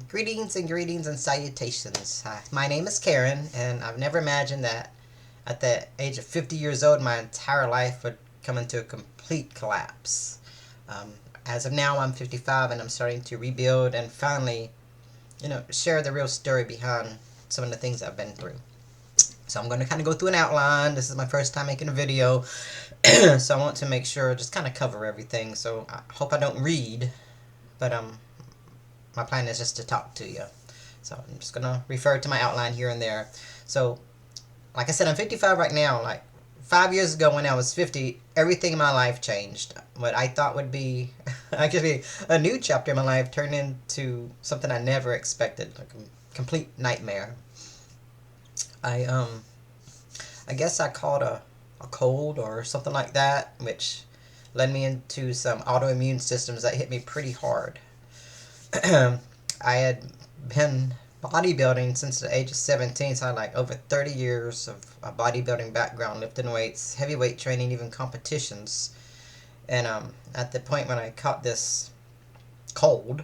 Greetings and salutations. Hi, my name is Karen, and I've never imagined that at the age of 50 years old, my entire life would come into a complete collapse. Um, as of now, I'm 55, and I'm starting to rebuild and finally, share the real story behind some of the things I've been through. So I'm going to kind of go through an outline. This is my first time making a video, so I want to make sure just kind of cover everything. So I hope I don't read, but my plan is just to talk to you. So I'm just gonna refer to my outline here and there. So, like I said, I'm 55 right now. Like 5 years ago, when I was 50, everything in my life changed. What I thought would be actually a new chapter in my life turned into something I never expected, like a complete nightmare. I I guess I caught a cold or something like that, which led me into some autoimmune systems that hit me pretty hard. I had been bodybuilding since the age of 17, so I had like over 30 years of a bodybuilding background, lifting weights, heavyweight training, even competitions. And at the point when I caught this cold,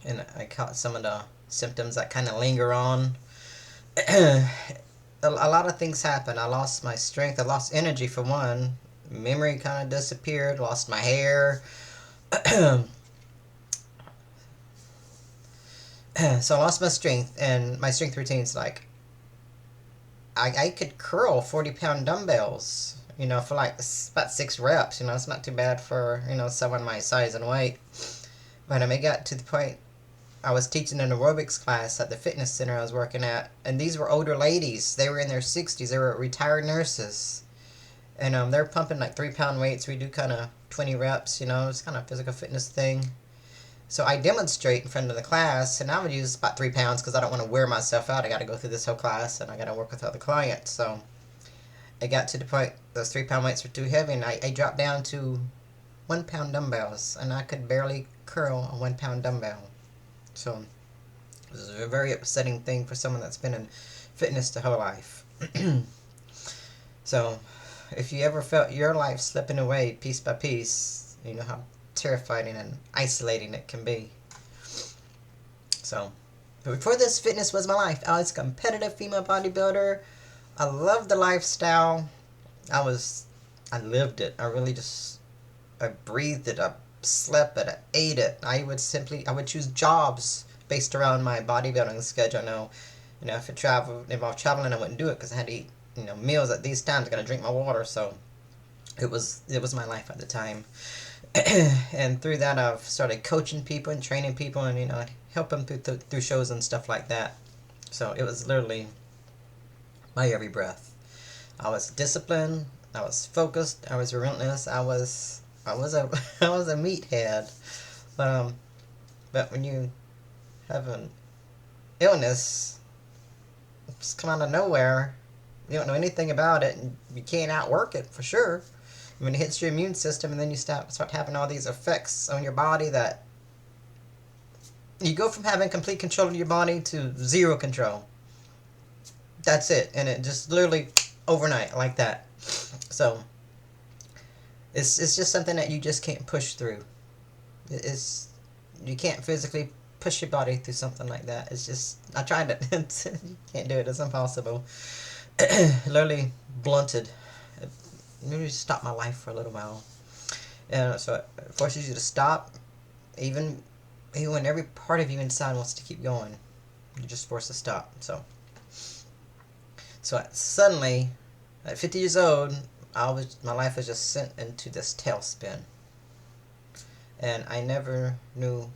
and I caught some of the symptoms that kind of linger on, a lot of things happened. I lost my strength, I lost energy for one, memory kind of disappeared, lost my hair. So I lost my strength, and my strength routine's like I could curl 40-pound dumbbells, for like about 6 reps. It's not too bad for someone my size and weight. But it got to the point I was teaching an aerobics class at the fitness center I was working at, and these were older ladies. They were in their 60s. They were retired nurses, and they're pumping like 3-pound weights. We do kind of 20 reps. It's kind of a physical fitness thing. So I demonstrate in front of the class, and I would use about 3 pounds because I don't want to wear myself out. I got to go through this whole class, and I got to work with other clients. So it got to the point those 3-pound weights were too heavy, and I dropped down to 1-pound dumbbells, and I could barely curl a 1-pound dumbbell. So it was a very upsetting thing for someone that's been in fitness their whole life. So if you ever felt your life slipping away piece by piece, you know how terrifying and isolating it can be. So, but before this, fitness was my life. I was a competitive female bodybuilder. I loved the lifestyle. I lived it. I breathed it. I slept it. I ate it. I would choose jobs based around my bodybuilding schedule. If it involved traveling, I wouldn't do it because I had to eat, meals at these times. I gotta drink my water. So it was my life at the time. And through that, I've started coaching people and training people, and help them through shows and stuff like that. So it was literally my every breath. I was disciplined. I was focused. I was relentless. I was a I was a meathead. But when you have an illness, it's come out of nowhere. You don't know anything about it, and you can't outwork it for sure. When it hits your immune system, and then you start having all these effects on your body, that you go from having complete control of your body to zero control. That's it, and it just literally overnight like that. So it's just something that you just can't push through. You can't physically push your body through something like that. It's just, I tried it. You can't do it. It's impossible. Literally blunted. Maybe stop my life for a little while. And so it forces you to stop, even when every part of you inside wants to keep going. You're just forced to stop. So suddenly, at 50 years old, my life was just sent into this tailspin, and I never knew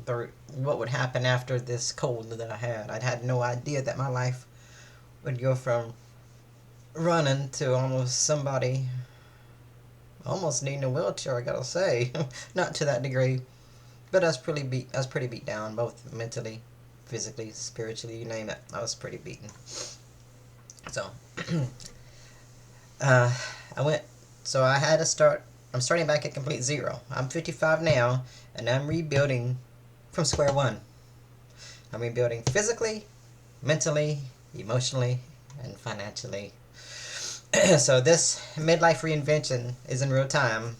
what would happen after this cold that I had. I had no idea that my life would go from running to almost needing a wheelchair, I gotta say. Not to that degree, but I was pretty beat down, both mentally, physically, spiritually, you name it. I was pretty beaten. So I had to start. I'm starting back at complete zero. I'm 55 now, and I'm rebuilding from square one. I'm rebuilding physically, mentally, emotionally, and financially. So this midlife reinvention is in real time.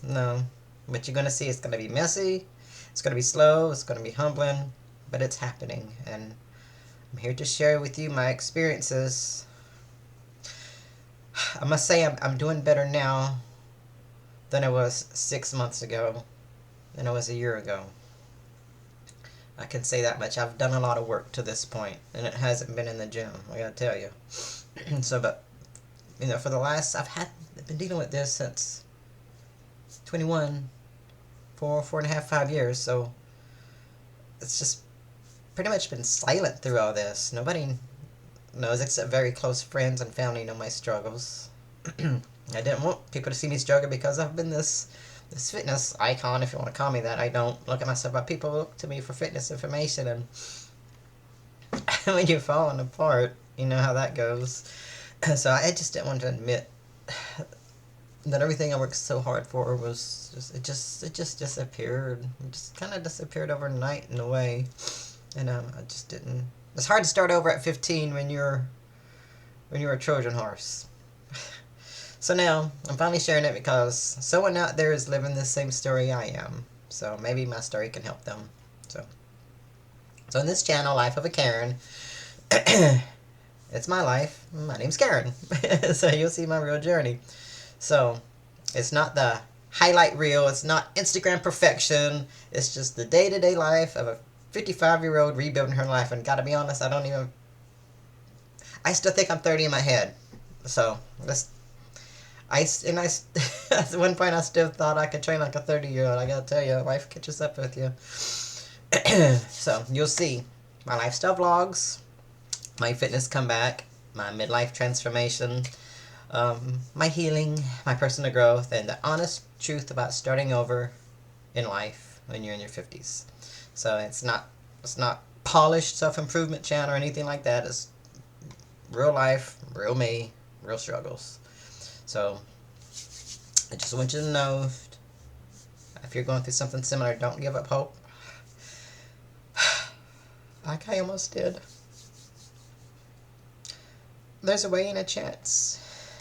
No, but you're gonna see it's gonna be messy. It's going to be slow, it's going to be humbling, but it's happening. And I'm here to share with you my experiences. I must say I'm doing better now than I was 6 months ago, than I was a year ago. I can say that much. I've done a lot of work to this point, and it hasn't been in the gym, I gotta tell you. So, but, for the last, I've been dealing with this since 21, 4.5, 5 years, so it's just pretty much been silent through all this. Nobody knows except very close friends and family know my struggles. I didn't want people to see me struggle because I've been this fitness icon, if you want to call me that. I don't look at myself, but people look to me for fitness information, and when you're falling apart, you know how that goes. So I just didn't want to admit that everything I worked so hard for was it just disappeared. It just kind of disappeared overnight in a way, and I just didn't. It's hard to start over at 15 when you're a Trojan horse. So now, I'm finally sharing it because someone out there is living the same story I am. So maybe my story can help them. So in this channel, Life of a Karen, it's my life. My name's Karen. So you'll see my real journey. So, it's not the highlight reel. It's not Instagram perfection. It's just the day-to-day life of a 55-year-old rebuilding her life. And gotta be honest, I still think I'm 30 in my head. So, at one point I still thought I could train like a 30-year-old. I gotta tell you, life catches up with you. So, you'll see my lifestyle vlogs, my fitness comeback, my midlife transformation, my healing, my personal growth, and the honest truth about starting over in life when you're in your 50s. So, it's not polished self-improvement channel or anything like that. It's real life, real me, real struggles. So, I just want you to know, if you're going through something similar, don't give up hope. Like I almost did. There's a way and a chance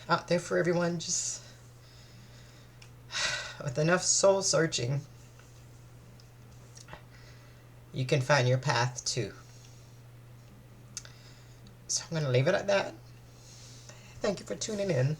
out there for everyone, just with enough soul searching, you can find your path too. So I'm going to leave it at that. Thank you for tuning in.